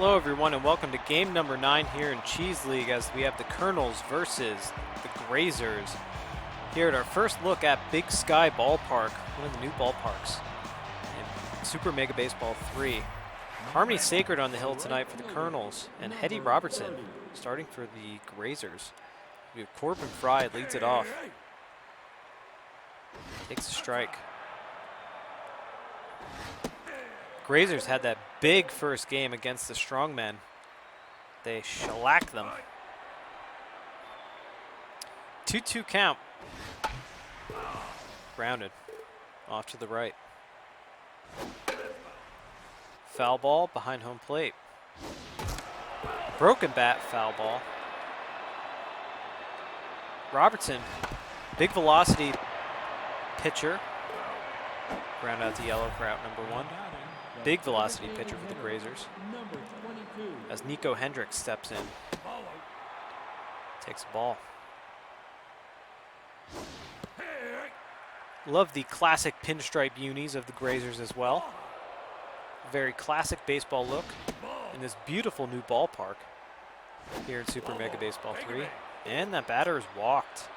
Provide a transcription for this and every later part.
Hello everyone and welcome to game number 9 here in Cheese League as we have the Kernels versus the Grazers here at our first look at Big Sky Ballpark, one of the new ballparks in Super Mega Baseball 3. Harmony Sacred on the hill tonight for the Kernels and Hetty Robertson starting for the Grazers. We have Corbin Fry leads it off. Takes a strike. Grazers had that big first game against the Strongmen. They shellacked them. 2-2 count. Grounded. Off to the right. Foul ball behind home plate. Broken bat, foul ball. Robertson, big velocity pitcher. Ground out to yellow for out number 1. Big velocity pitcher for the Grazers. As Nico Hendricks steps in. Takes a ball. Love the classic pinstripe unis of the Grazers as well. Very classic baseball look in this beautiful new ballpark here in Super Mega Baseball 3. And that batter is walked.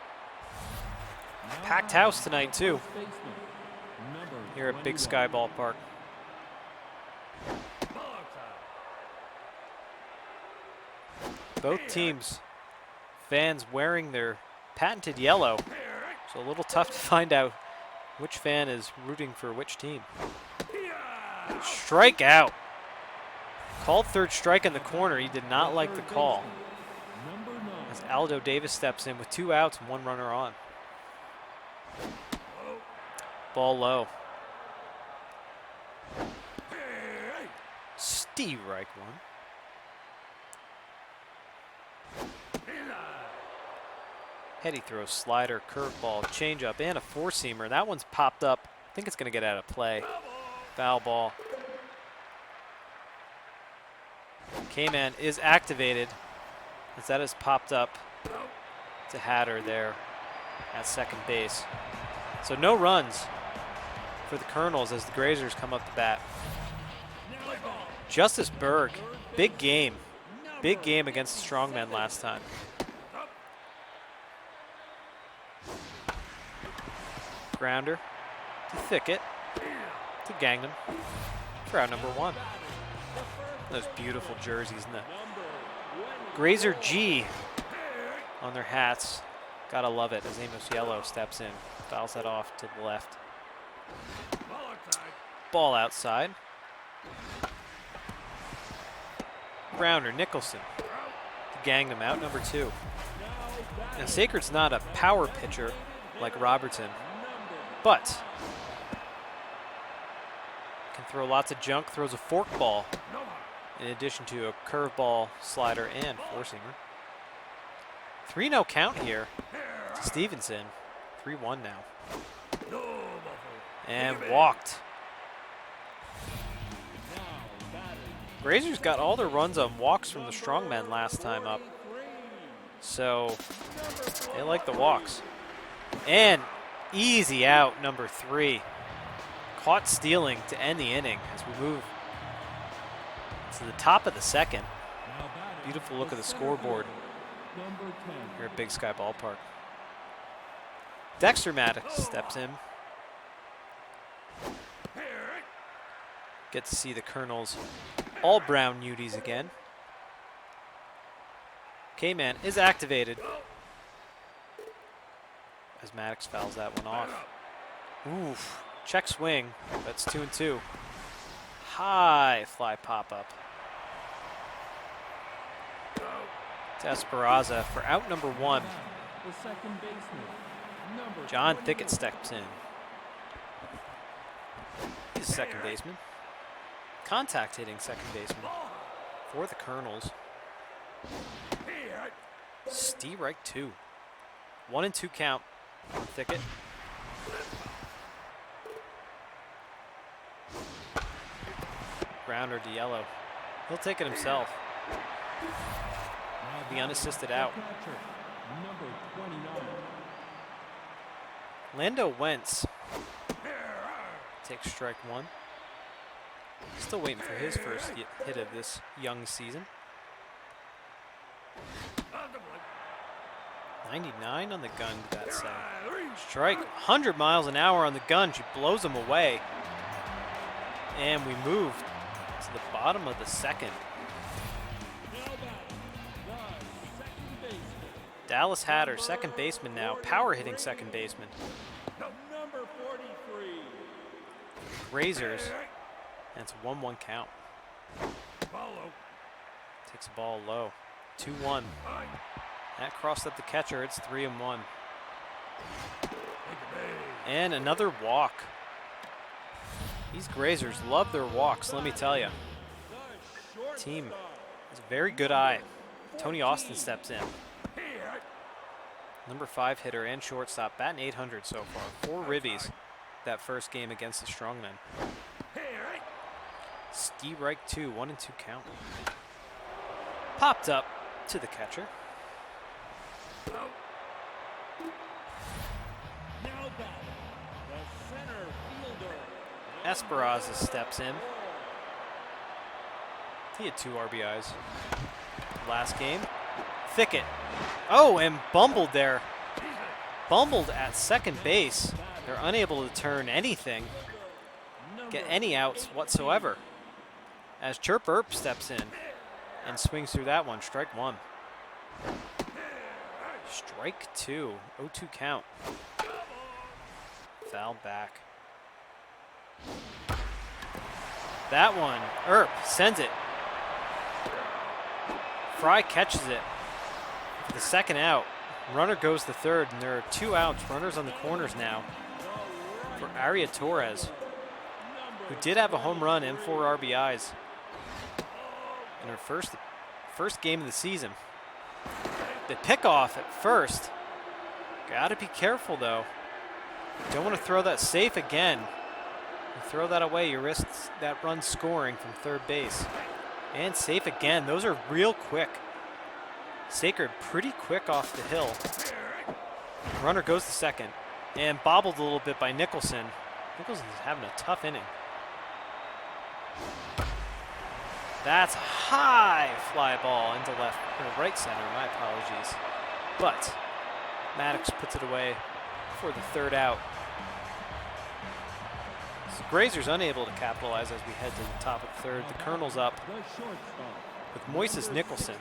Packed house tonight too here at Big Sky Ballpark. Both teams, fans wearing their patented yellow, so a little tough to find out which fan is rooting for which team. Strike out. Called third strike in the corner. He did not like the call. As Aldo Davis steps in with 2 outs and 1 runner on. Ball low. Strike 1. Hetty throws slider, curveball, changeup, and a 4-seamer. That one's popped up. I think it's going to get out of play. Foul ball. K-Man is activated as that has popped up to Hatter there at second base. So no runs for the Kernels as the Grazers come up the bat. Justice Berg, big game. Big game against the Strongmen last time. Grounder to Thicket to Gangnam for out number 1. Those beautiful jerseys and the Grazer G on their hats. Gotta love it as Amos Yellow steps in. Fouls that off to the left. Ball outside. Grounder, Nicholson to Gangnam, out number 2. Now Sacred's not a power pitcher like Robertson, but can throw lots of junk, throws a forkball in addition to a curveball, slider, and 4-seamer. 3-0 count here to Stevenson. 3-1 now. And walked. Grazers got all their runs on walks from the Strongmen last time up. So they like the walks. And easy out, number 3. Caught stealing to end the inning as we move to the top of the second. Beautiful look of the scoreboard here at Big Sky Ballpark. Dexter Maddox steps in. Get to see the Kernels all brown Uties again. K-Man is activated as Maddox fouls that one off. Oof, check swing, that's 2-2. High fly pop-up. To Esperanza for out number 1. John Thicket steps in. He's a second baseman. Contact hitting second baseman for the Kernels. Strike 2. 1-2 count on Thicket. Grounder to yellow. He'll take it himself. The unassisted out. Lando Wentz takes strike 1. Still waiting for his first hit of this young season. 99 on the gun, did that say? Strike, 100 miles an hour on the gun. She blows him away. And we move to the bottom of the second. Dallas Hatter, second baseman now. Power hitting second baseman. Grazers. And it's a 1-1 count. Takes the ball low. 2-1. That crossed up the catcher. It's 3-1. And another walk. These Grazers love their walks, let me tell you. Team has a very good eye. Tony Austin steps in. Number 5 hitter and shortstop, batting 800 so far. 4 ribbies that first game against the Strongmen. Ski right 2, 1-2 count. Popped up to the catcher. Esperanza steps in. He had 2 RBIs last game. Thicket. Oh, and bumbled there. Bumbled at second base. They're unable to turn anything, get any outs whatsoever. As Chirp Earp steps in and swings through that one. Strike 1. Strike 2. 0-2 count. Foul back. That one, Earp sends it. Fry catches it for the second out. Runner goes to third, and there are 2 outs. Runners on the corners now for Aria Torres, who did have a home run and 4 RBIs in her first game of the season. The pickoff at first. Gotta be careful though. Don't want to throw that safe again. You throw that away, you risk that run scoring from third base. And safe again. Those are real quick. Sacred pretty quick off the hill. Runner goes to second. And bobbled a little bit by Nicholson. Nicholson's having a tough inning. That's a high fly ball into left or right center. My apologies. But Maddox puts it away for the third out. So Grazers unable to capitalize as we head to the top of the third. The Kernels up with Moises Nicholson.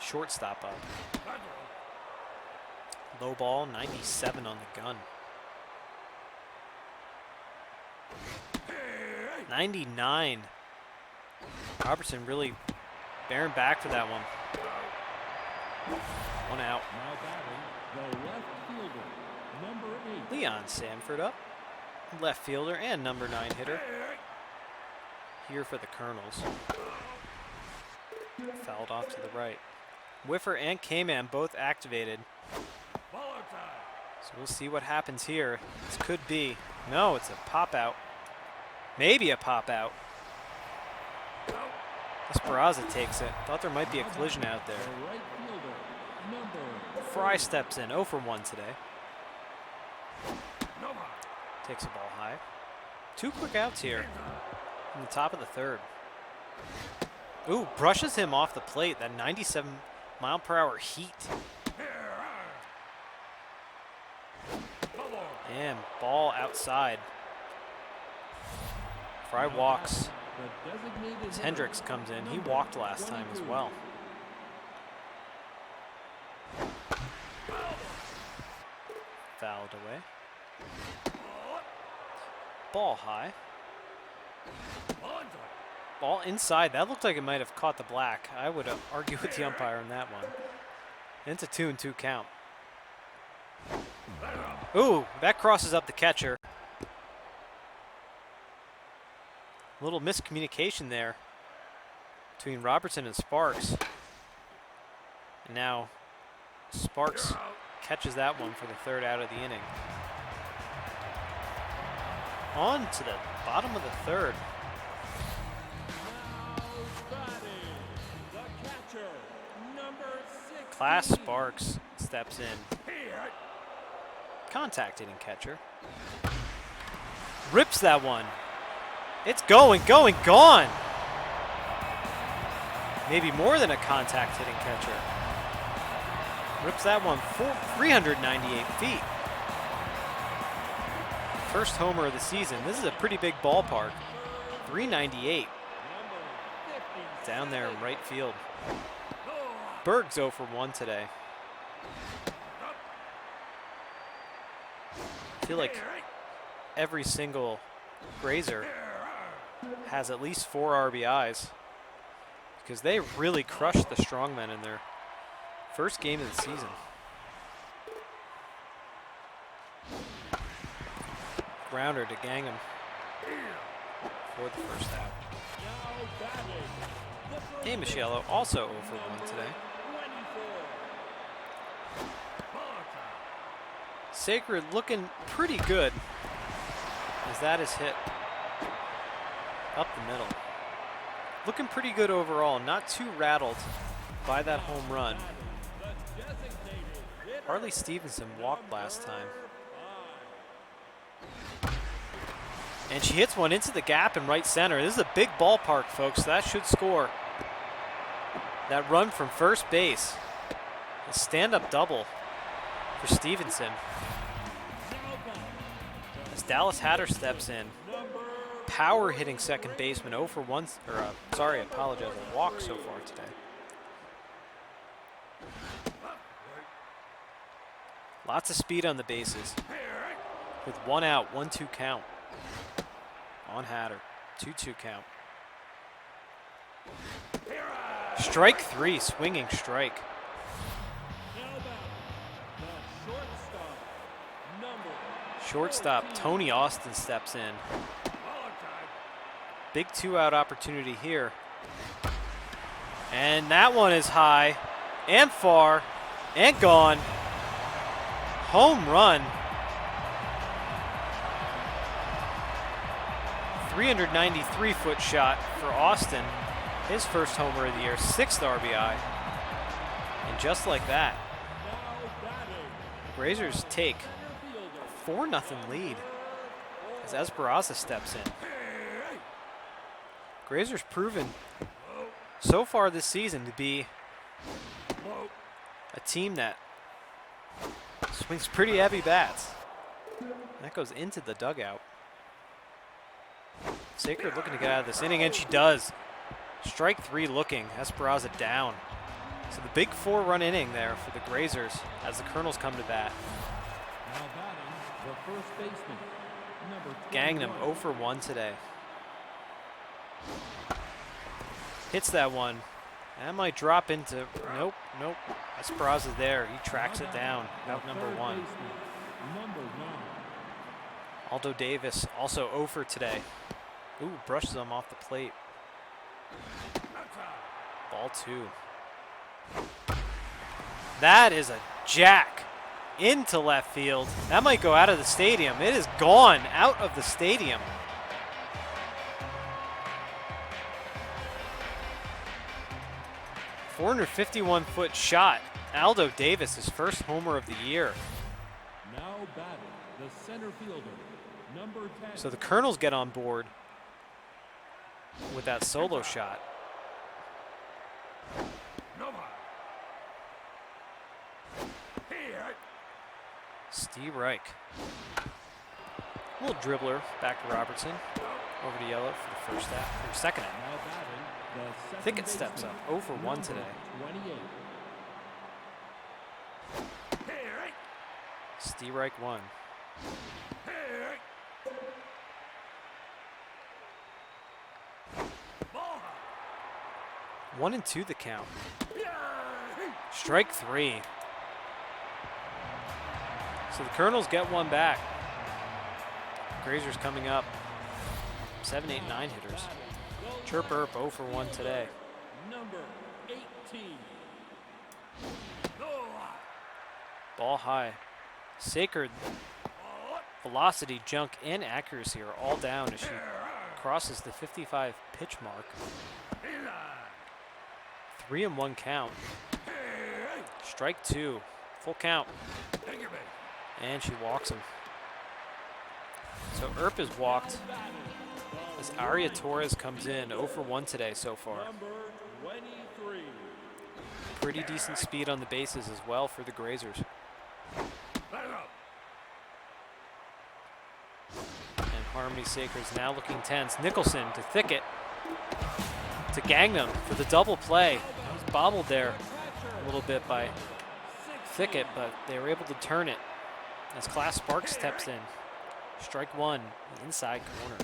Shortstop up. Low ball, 97 on the gun. 99. Robertson really bearing back for that one. 1 out. Leon Sanford up. Left fielder and number 9 hitter. Here for the Kernels. Fouled off to the right. Whiffer and K-Man both activated. So we'll see what happens here. This could be. No, it's a pop out. Maybe a pop out. Esperanza takes it. Thought there might be a collision out there. Fry steps in. 0 for 1 today. Takes the ball high. 2 quick outs here in the top of the third. Ooh, brushes him off the plate. That 97-mile-per-hour heat. And ball outside. Fry walks. As Hendricks comes in. He walked last time as well. Fouled away. Ball high. Ball inside. That looked like it might have caught the black. I would argue with the umpire on that one. It's a 2-2 count. Ooh, that crosses up the catcher. A little miscommunication there between Robertson and Sparks. And now Sparks catches that one for the third out of the inning. On to the bottom of the third. Class Sparks steps in. Contact hitting catcher. Rips that one. It's going, gone. Maybe more than a contact hitting catcher. Rips that one 398 feet. First homer of the season. This is a pretty big ballpark. 398. Down there in right field. Berg's 0 for 1 today. I feel like every single Grazer has at least 4 RBIs because they really crushed the strongmen in their first game of the season. Grounder to Gangham for the first out. And Michello also 0 for 1 today. Sacred looking pretty good as that is hit up the middle. Looking pretty good overall, not too rattled by that home run. Harley Stevenson walked last time. And she hits one into the gap in right center. This is a big ballpark, folks. That should score. That run from first base. A stand-up double for Stevenson. As Dallas Hatter steps in. Power hitting second baseman 0 for 1. Sorry, I apologize. A walk so far today. Lots of speed on the bases. With 1 out, 1-2 count. On Hatter, 2-2 count. Strike 3, swinging strike. Shortstop Tony Austin steps in. Big 2-out opportunity here. And that one is high and far and gone. Home run. 393-foot shot for Austin. His first homer of the year, 6th RBI. And just like that, Grazers take a 4-0 lead as Esperanza steps in. Grazers proven so far this season to be a team that swings pretty heavy bats. That goes into the dugout. Sacred looking to get out of this inning, and she does. Strike 3 looking. Esperanza down. So the big 4-run inning there for the Grazers as the Kernels come to bat. Now batting, the first baseman, number 21. Gangnam 0 for 1 today. Hits that one. That might drop into, nope. Esperanza there. He tracks it down. Out number 1. Aldo Davis also 0 for today. Ooh, brushes him off the plate. Ball 2. That is a jack into left field. That might go out of the stadium. It is gone out of the stadium. .451-foot shot. Aldo Davis, his first homer of the year. Now batting, the center fielder, number 10. So the Kernels get on board with that solo shot. Steve Reich. Little dribbler back to Robertson. Over to Yellow for the first half, or second half. Now batting, the second Thicket steps up, 0 for 1 today. 28. Steve Reich 1. 1-2 the count. Strike 3. So the Kernels get one back. Grazers coming up. 7, 8, 9 hitters. Chirp Earp 0 for 1 today. Number 18. Ball high. Sacred velocity, junk, and accuracy are all down as she crosses the 55 pitch mark. 3-1 count. Strike 2. Full count. And she walks him. So Earp is walked As Aria Torres comes in, 0 for 1 today so far. Number 23. Pretty decent speed on the bases as well for the Grazers. And Harmony Sacred's now looking tense. Nicholson to Thicket. To Gangnam for the double play. That was bobbled there a little bit by Thicket, but they were able to turn it as Class Sparks steps in. Strike 1, the inside corner.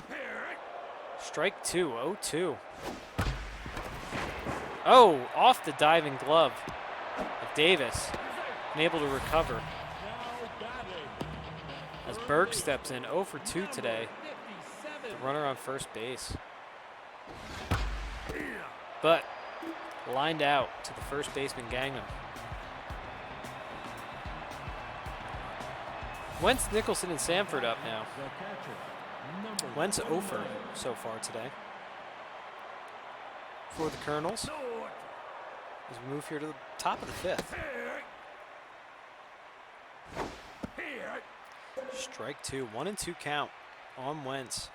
Strike 2, 0-2. Oh, off the diving glove of Davis, and able to recover. As Berg steps in, 0 for 2 today. The runner on first base. But lined out to the first baseman, Gangnam. Wentz, Nicholson, and Sanford up now. Wentz 0 for so far today for the Kernels. As we move here to the top of the 5th. Strike 2, 1-2 count on Wentz.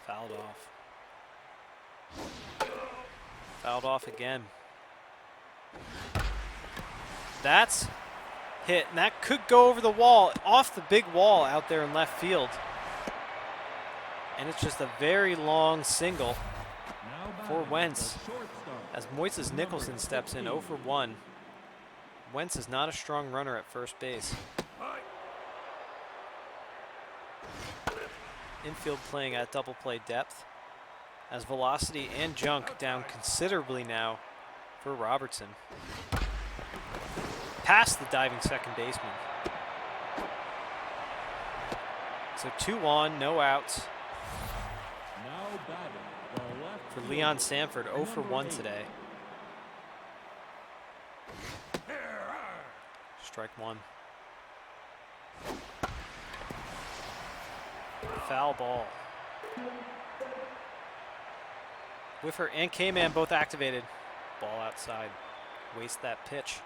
Fouled off. Fouled off again. That's hit, and that could go over the wall, off the big wall out there in left field. And it's just a very long single for Wentz as Moises Nicholson steps in 0 for 1. Wentz is not a strong runner at first base. Infield playing at double play depth as velocity and junk down considerably now for Robertson. Past the diving second baseman. So 2 on, no outs for Leon Sanford, 0 for 1 today. Strike 1. Foul ball. Whiffer and K-Man both activated. Ball outside. Waste that pitch.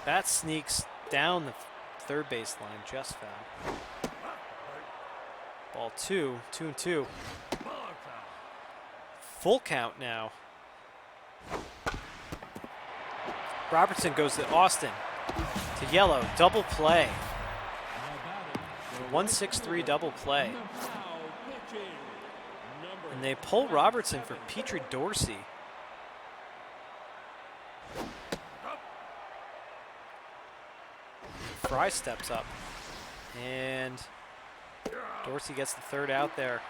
That sneaks down the third base line, just foul. Ball 2, 2-2. Full count now. Robertson goes to Austin. To Yellow, double play. 1-6-3 double play. And they pull Robertson for Petrie Dorsey. Fry steps up. And Dorsey gets the third out there.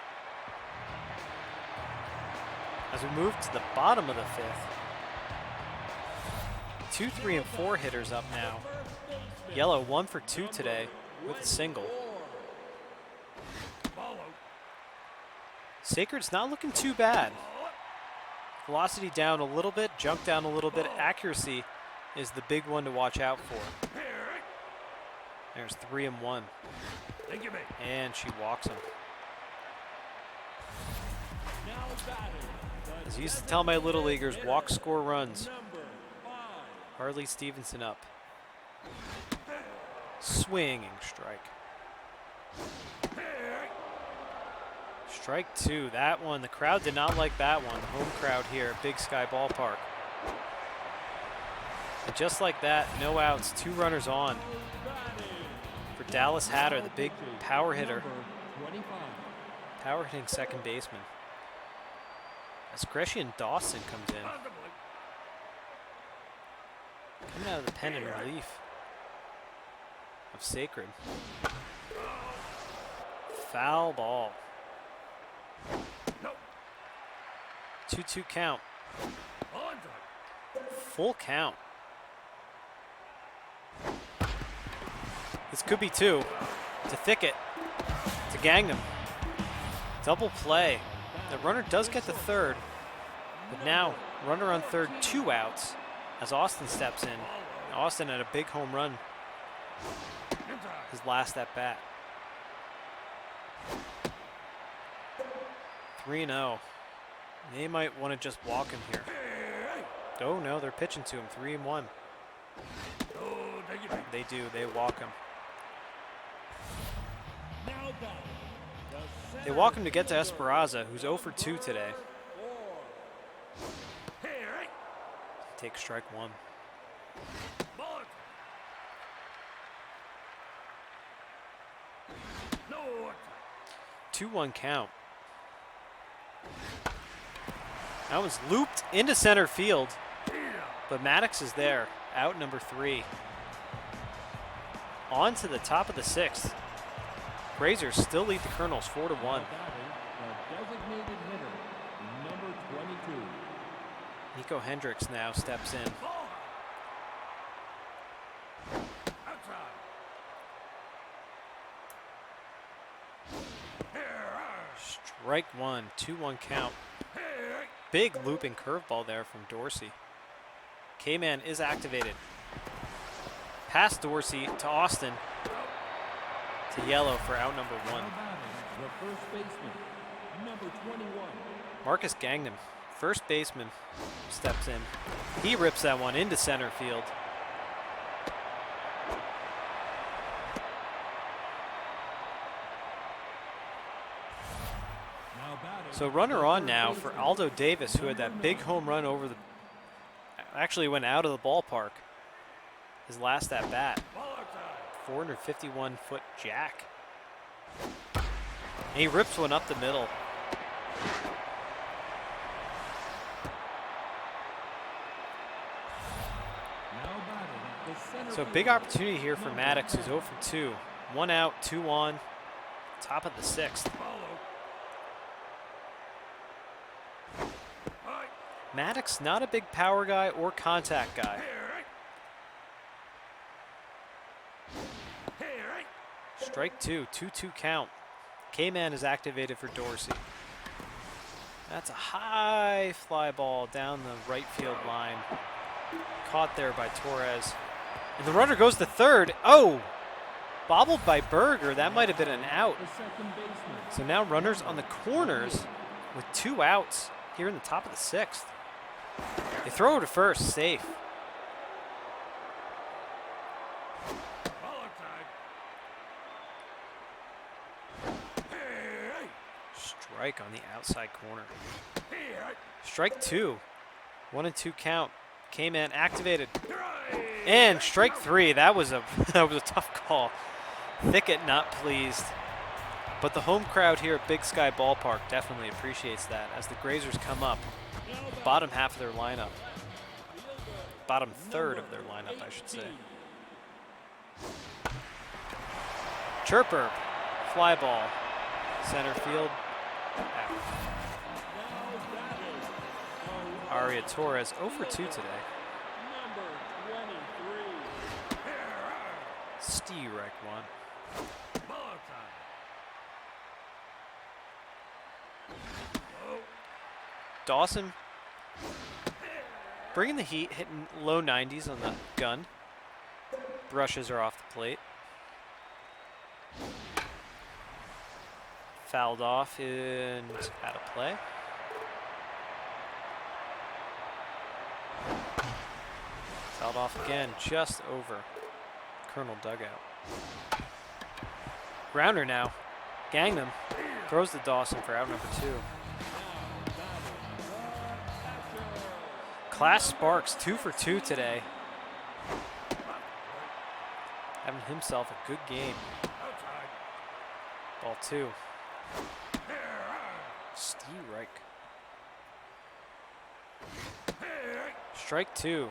As we move to the bottom of the 5th. 2, 3, and 4 hitters up now. Yellow 1 for 2 today with a single. Sacred's not looking too bad. Velocity down a little bit, junk down a little bit. Accuracy is the big one to watch out for. There's 3 and 1. And she walks him. As I used to tell my little leaguers, walk, score runs. Harley Stevenson up. Swinging strike. Strike 2, that one. The crowd did not like that one. Home crowd here at Big Sky Ballpark. And just like that, no outs, 2 runners on. For Dallas Hatter, the big power hitter. Power hitting second baseman. As Grecian Dawson comes in. Coming out of the pen in relief of Sacred. Foul ball. 2-2 count. Full count. This could be 2. To Thicket. To Gangnam. Double play. The runner does get the third. But now, runner on third, 2 outs. As Austin steps in. Austin had a big home run. His last at bat. 3-0. They might want to just walk him here. Oh no, they're pitching to him. 3-1. They do. They walk him. They walk him to get to Esperanza, who's 0 for 2 today. Take strike one. 2-1 count. That one's looped into center field, but Maddox is there, out number 3. On to the top of the 6th. Grazers still lead the Kernels 4-1. The designated hitter, number 22. Nico Hendricks now steps in. Strike one, 2-1 count. Big looping curveball there from Dorsey. K-Man is activated. Past Dorsey to Austin. To yellow for out number 1. The first baseman, number 21. Marcus Gangman, first baseman, steps in. He rips that one into center field. So runner on now for Aldo Davis, who had that big home run over the, actually went out of the ballpark. His last at bat, 451-foot jack. And he rips one up the middle. So big opportunity here for Maddox, who's 0 for 2. 1 out, 2 on, top of the 6th. Maddox, not a big power guy or contact guy. Strike 2, 2-2 count. K-Man is activated for Dorsey. That's a high fly ball down the right field line. Caught there by Torres. And the runner goes to third. Oh! Bobbled by Berger. That might have been an out. So now runners on the corners with 2 outs here in the top of the 6th. They throw to first, safe. Strike on the outside corner. Strike 2. 1-2 count. K-Man activated. And strike 3. That was a tough call. Thicket not pleased. But the home crowd here at Big Sky Ballpark definitely appreciates that as the Grazers come up. Bottom half of their lineup. Bottom third of their lineup, I should say. Chirper. Fly ball. Center field. Out. Aria Torres 0 for 2 today. Strike 1. Dawson bringing the heat, hitting low 90s on the gun. Brushes are off the plate. Fouled off and out of play. Fouled off again, just over Kernel dugout. Grounder now. Gangnam throws to Dawson for out number 2. Class Sparks 2 for 2 today. Having himself a good game. Ball 2. Strike. Strike 2.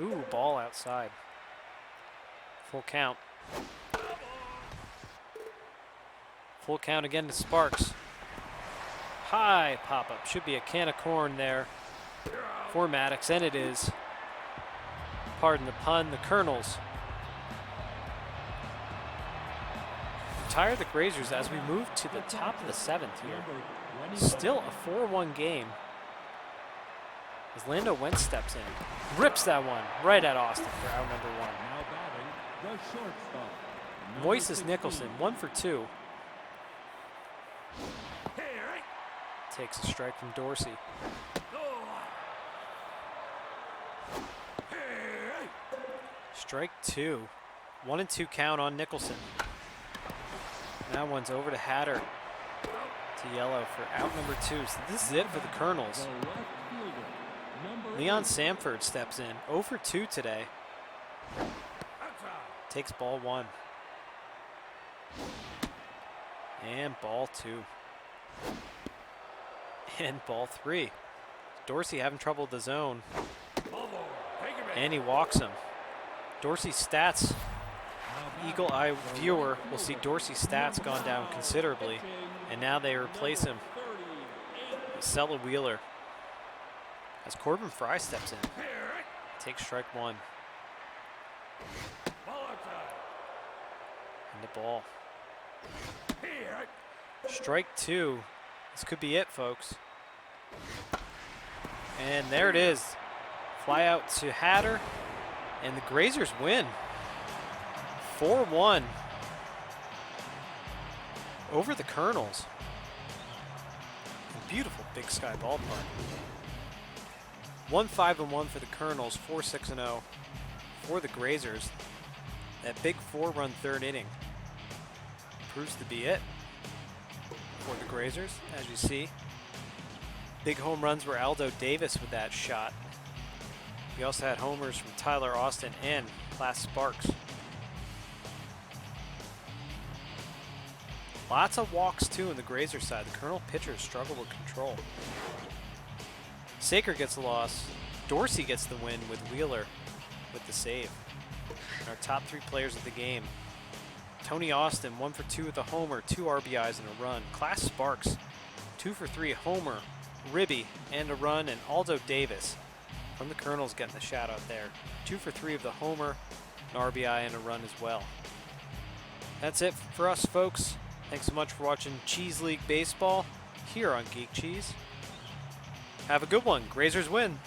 Ooh, ball outside. Full count. Full count again to Sparks. High pop-up. Should be a can of corn there for Maddox, and it is. Pardon the pun, the Kernels retire the Grazers as we move to the top of the 7th here. Still a 4-1 game. As Lando Wentz steps in. Rips that one right at Austin for out number 1. Moises Nicholson, 1 for 2. Takes a strike from Dorsey. Strike 2. 1-2 count on Nicholson. That one's over to Hatter to yellow for out number 2. So this is it for the Kernels. The left fielder, number Leon 8. Samford steps in. 0 for 2 today. Takes ball 1. And ball 2. And ball 3. Dorsey having trouble with the zone. And he walks him. Dorsey's stats. Eagle Eye viewer will see Dorsey's stats gone down considerably. And now they replace him with Sella Wheeler. As Corbin Fry steps in. Takes strike 1. And the ball. Strike 2. This could be it, folks. And there it is. Fly out to Hatter. And the Grazers win. 4-1 over the Kernels. Beautiful Big Sky ballpark. 1-5-1 for the Kernels, 4-6-0 for the Grazers. That big 4-run third inning proves to be it for the Grazers, as you see. Big home runs were Aldo Davis with that shot. We also had homers from Tyler Austin and Class Sparks. Lots of walks, too, on the Grazer side. The Kernel pitchers struggle with control. Saker gets the loss. Dorsey gets the win with Wheeler with the save. And our top 3 players of the game. Tony Austin, 1 for 2 with a homer, 2 RBIs and a run. Class Sparks, 2 for 3, homer, Ribby, and a run. And Aldo Davis from the Kernels getting the shout out there. 2 for 3 of the homer, an RBI, and a run as well. That's it for us, folks. Thanks so much for watching Cheese League Baseball here on Geek Cheese. Have a good one. Grazers win.